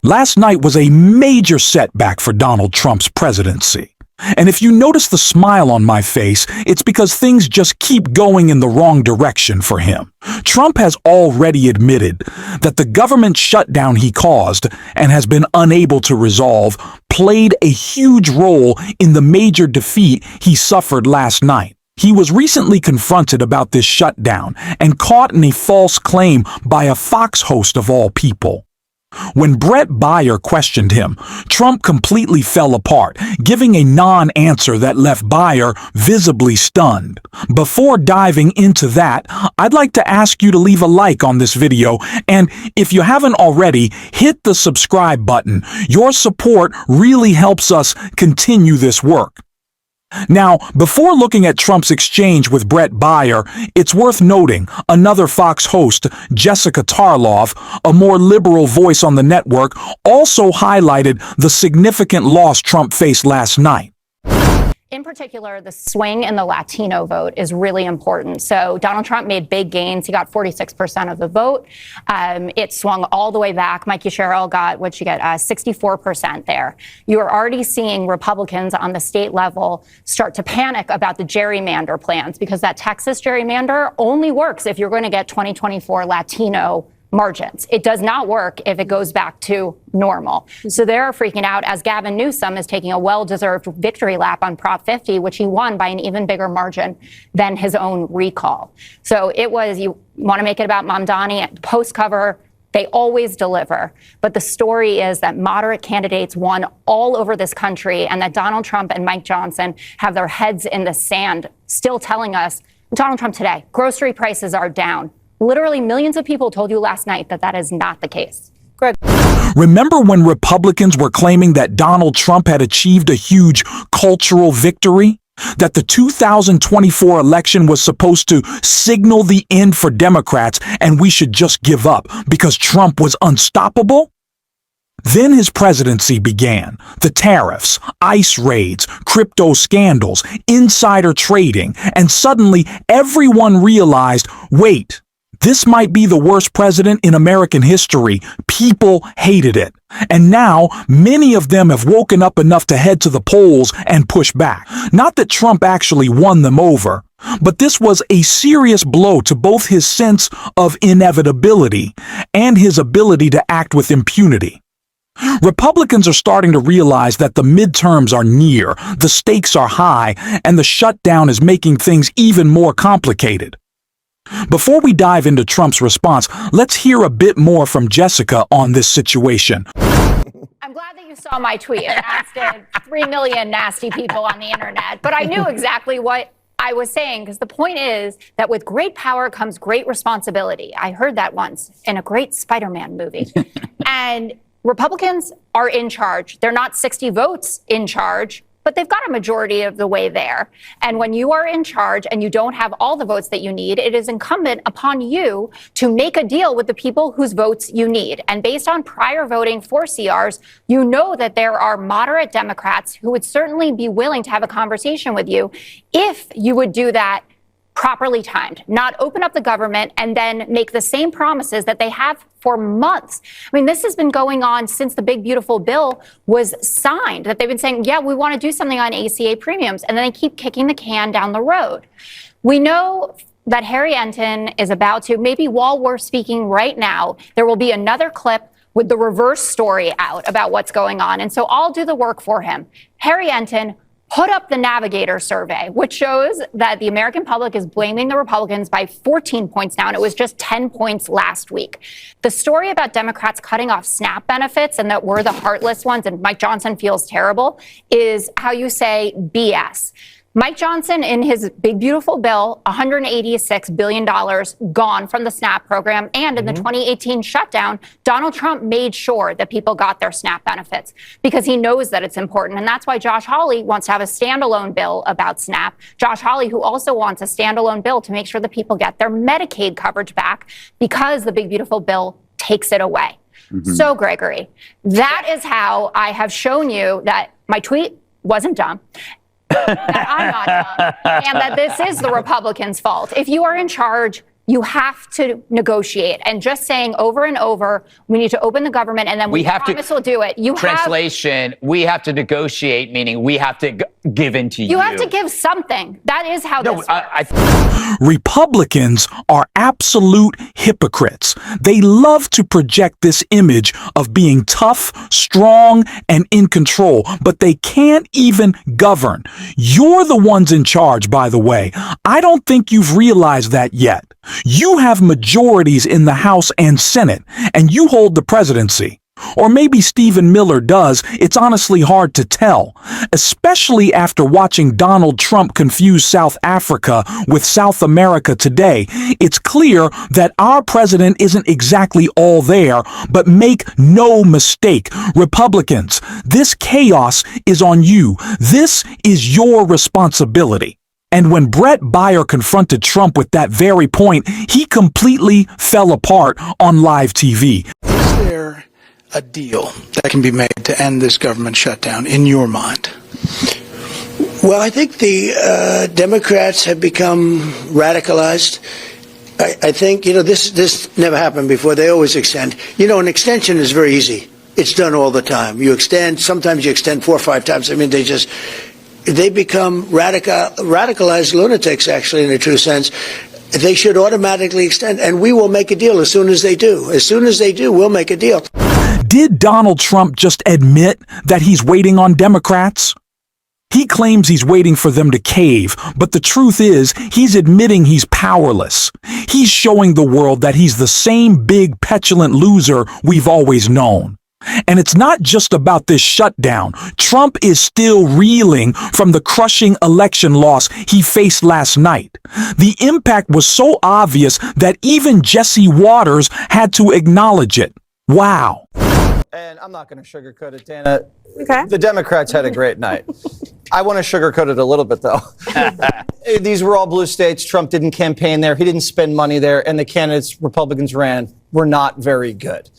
Last night was a major setback for Donald Trump's presidency. And if you notice the smile on my face, it's because things just keep going in the wrong direction for him. Trump has already admitted that the government shutdown he caused and has been unable to resolve played a huge role in the major defeat he suffered last night. He was recently confronted about this shutdown and caught in a false claim by a Fox host of all people. When Brett Baier questioned him, Trump completely fell apart, giving a non-answer that left Baier visibly stunned. Before diving into that, I'd like to ask you to leave a like on this video, and if you haven't already, hit the subscribe button. Your support really helps us continue this work. Now, before looking at Trump's exchange with Brett Baier, it's worth noting another Fox host, Jessica Tarlov, a more liberal voice on the network, also highlighted the significant loss Trump faced last night. In particular, the swing in the Latino vote is really important. So Donald Trump made big gains. He got 46% of the vote. It swung all the way back. Mikey Sherrill got, 64% there. You are already seeing Republicans on the state level start to panic about the gerrymander plans, because that Texas gerrymander only works if you're going to get 2024 Latino margins. It does not work if it goes back to normal. So they're freaking out as Gavin Newsom is taking a well-deserved victory lap on Prop 50, which he won by an even bigger margin than his own recall. So it was, you want to make it about Mamdani, post cover, they always deliver. But the story is that moderate candidates won all over this country, and that Donald Trump and Mike Johnson have their heads in the sand, still telling us, Donald Trump today, grocery prices are down. Literally millions of people told you last night that that is not the case. Greg. Remember when Republicans were claiming that Donald Trump had achieved a huge cultural victory? That the 2024 election was supposed to signal the end for Democrats and we should just give up because Trump was unstoppable? Then his presidency began. The tariffs, ICE raids, crypto scandals, insider trading, and suddenly everyone realized, wait, this might be the worst president in American history. People hated it. And now, many of them have woken up enough to head to the polls and push back. Not that Trump actually won them over, but this was a serious blow to both his sense of inevitability and his ability to act with impunity. Republicans are starting to realize that the midterms are near, the stakes are high, and the shutdown is making things even more complicated. Before we dive into Trump's response, let's hear a bit more from Jessica on this situation. I'm glad that you saw my tweet. It asked 3 million nasty people on the internet, but I knew exactly what I was saying, because the point is that with great power comes great responsibility. I heard that once in a great Spider-Man movie. And Republicans are in charge. They're not 60 votes in charge, but they've got a majority of the way there. And when you are in charge and you don't have all the votes that you need, it is incumbent upon you to make a deal with the people whose votes you need. And based on prior voting for CRs, you know that there are moderate Democrats who would certainly be willing to have a conversation with you if you would do that properly timed, not open up the government and then make the same promises that they have for months. I mean, this has been going on since the big, beautiful bill was signed, that they've been saying, yeah, we want to do something on ACA premiums, and then they keep kicking the can down the road. We know that Harry Enton is about to, maybe while we're speaking right now, there will be another clip with the reverse story out about what's going on. And so I'll do the work for him. Harry Enton put up the Navigator survey, which shows that the American public is blaming the Republicans by 14 points now, and it was just 10 points last week. The story about Democrats cutting off SNAP benefits and that we're the heartless ones and Mike Johnson feels terrible is how you say BS. Mike Johnson, in his big, beautiful bill, $186 billion gone from the SNAP program. And in the 2018 shutdown, Donald Trump made sure that people got their SNAP benefits because he knows that it's important. And that's why Josh Hawley wants to have a standalone bill about SNAP. Josh Hawley, who also wants a standalone bill to make sure that people get their Medicaid coverage back because the big, beautiful bill takes it away. So, Gregory, that is how I have shown you that my tweet wasn't dumb. That I'm not dumb, and that this is the Republicans' fault. If you are in charge, You have to negotiate. And just saying over and over, we need to open the government and then we promise we'll do it. Translation, we have to negotiate, meaning we have to give in to you. You have to give something. That is how this works. Republicans are absolute hypocrites. They love to project this image of being tough, strong, and in control, but they can't even govern. You're the ones in charge, by the way. I don't think you've realized that yet. You have majorities in the House and Senate, and you hold the presidency. Or maybe Stephen Miller does. It's honestly hard to tell, especially after watching Donald Trump confuse South Africa with South America today. It's clear that our president isn't exactly all there, but make no mistake, Republicans, this chaos is on you. This is your responsibility. And when Brett Baier confronted Trump with that very point, he completely fell apart on live TV. Is there a deal that can be made to end this government shutdown, in your mind? Well, I think the Democrats have become radicalized. I think, this never happened before. They always extend. An extension is very easy. It's done all the time. You extend, sometimes you extend 4 or 5 times. I mean, they become radicalized lunatics, actually, in a true sense. They should automatically extend, and we will make a deal as soon as they do. As soon as they do, we'll make a deal. Did Donald Trump just admit that he's waiting on Democrats? He claims he's waiting for them to cave, but the truth is, he's admitting he's powerless. He's showing the world that he's the same big, petulant loser we've always known. And it's not just about this shutdown. Trump is still reeling from the crushing election loss he faced last night. The impact was so obvious that even Jesse Waters had to acknowledge it. Wow. And I'm not going to sugarcoat it, Dana. Okay. The Democrats had a great night. I want to sugarcoat it a little bit, though. These were all blue states. Trump didn't campaign there. He didn't spend money there. And the candidates Republicans ran were not very good.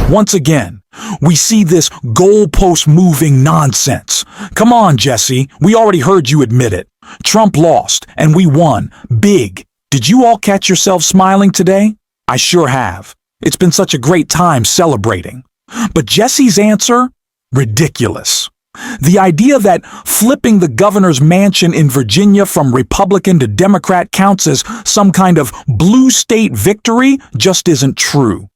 Once again, we see this goalpost moving nonsense. Come on, Jesse. We already heard you admit it. Trump lost, and we won. Big. Did you all catch yourselves smiling today? I sure have. It's been such a great time celebrating. But Jesse's answer? Ridiculous. The idea that flipping the governor's mansion in Virginia from Republican to Democrat counts as some kind of blue state victory just isn't true.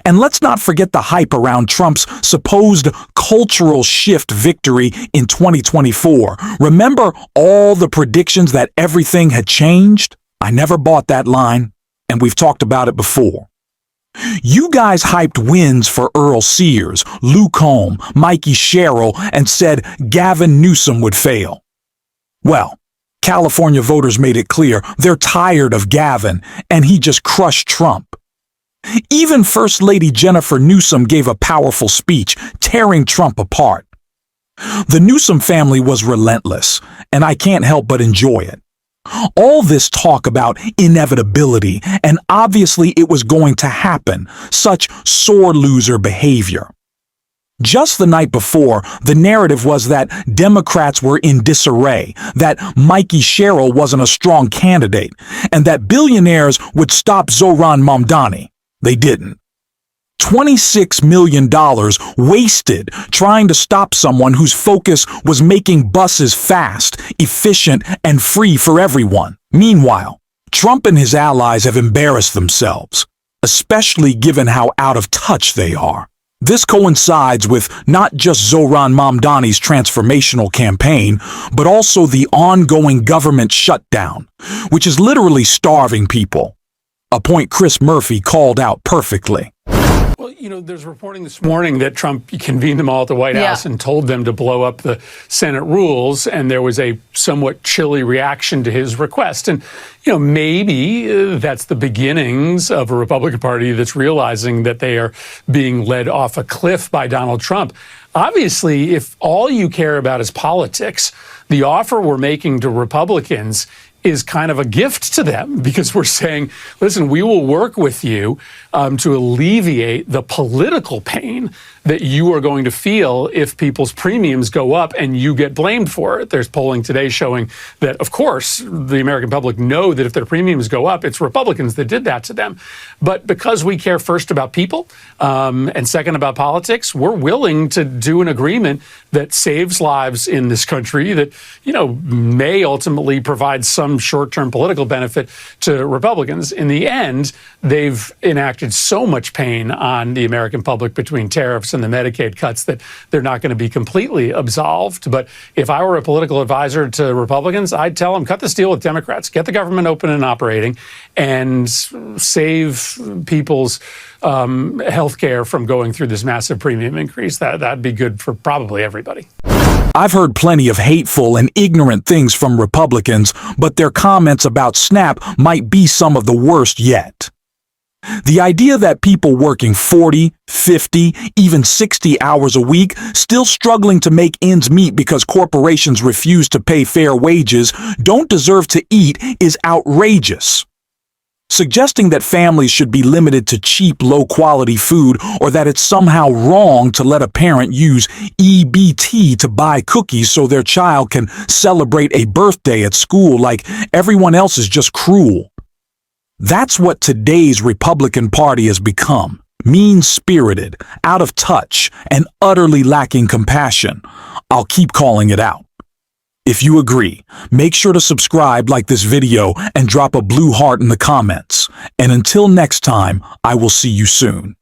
And let's not forget the hype around Trump's supposed cultural shift victory in 2024. Remember all the predictions that everything had changed? I never bought that line, and we've talked about it before. You guys hyped wins for Earl Sears, Luke Holm, Mikey Sherrill, and said Gavin Newsom would fail. Well, California voters made it clear they're tired of Gavin, and he just crushed Trump. Even First Lady Jennifer Newsom gave a powerful speech, tearing Trump apart. The Newsom family was relentless, and I can't help but enjoy it. All this talk about inevitability, and obviously it was going to happen, such sore loser behavior. Just the night before, the narrative was that Democrats were in disarray, that Mikey Sherrill wasn't a strong candidate, and that billionaires would stop Zohran Mamdani. They didn't. $26 million wasted trying to stop someone whose focus was making buses fast, efficient, and free for everyone. Meanwhile, Trump and his allies have embarrassed themselves, especially given how out of touch they are. This coincides with not just Zohran Mamdani's transformational campaign, but also the ongoing government shutdown, which is literally starving people. A point Chris Murphy called out perfectly. Well, there's reporting this morning that Trump convened them all at the White House and told them to blow up the Senate rules, and there was a somewhat chilly reaction to his request. And, maybe that's the beginnings of a Republican Party that's realizing that they are being led off a cliff by Donald Trump. Obviously, if all you care about is politics, the offer we're making to Republicans is kind of a gift to them, because we're saying, listen, we will work with you to alleviate the political pain that you are going to feel if people's premiums go up and you get blamed for it. There's polling today showing that, of course, the American public know that if their premiums go up, it's Republicans that did that to them. But because we care first about people and second about politics, we're willing to do an agreement that saves lives in this country that, may ultimately provide some short-term political benefit to Republicans. In the end, they've enacted so much pain on the American public between tariffs and the Medicaid cuts that they're not going to be completely absolved. But if I were a political advisor to Republicans, I'd tell them, cut this deal with Democrats, get the government open and operating, and save people's health care from going through this massive premium increase. That'd be good for probably everybody. I've heard plenty of hateful and ignorant things from Republicans, but their comments about SNAP might be some of the worst yet. The idea that people working 40, 50, even 60 hours a week, still struggling to make ends meet because corporations refuse to pay fair wages, don't deserve to eat is outrageous. Suggesting that families should be limited to cheap, low-quality food, or that it's somehow wrong to let a parent use EBT to buy cookies so their child can celebrate a birthday at school like everyone else is just cruel. That's what today's Republican Party has become. Mean-spirited, out of touch, and utterly lacking compassion. I'll keep calling it out. If you agree, make sure to subscribe, like this video, and drop a blue heart in the comments. And until next time, I will see you soon.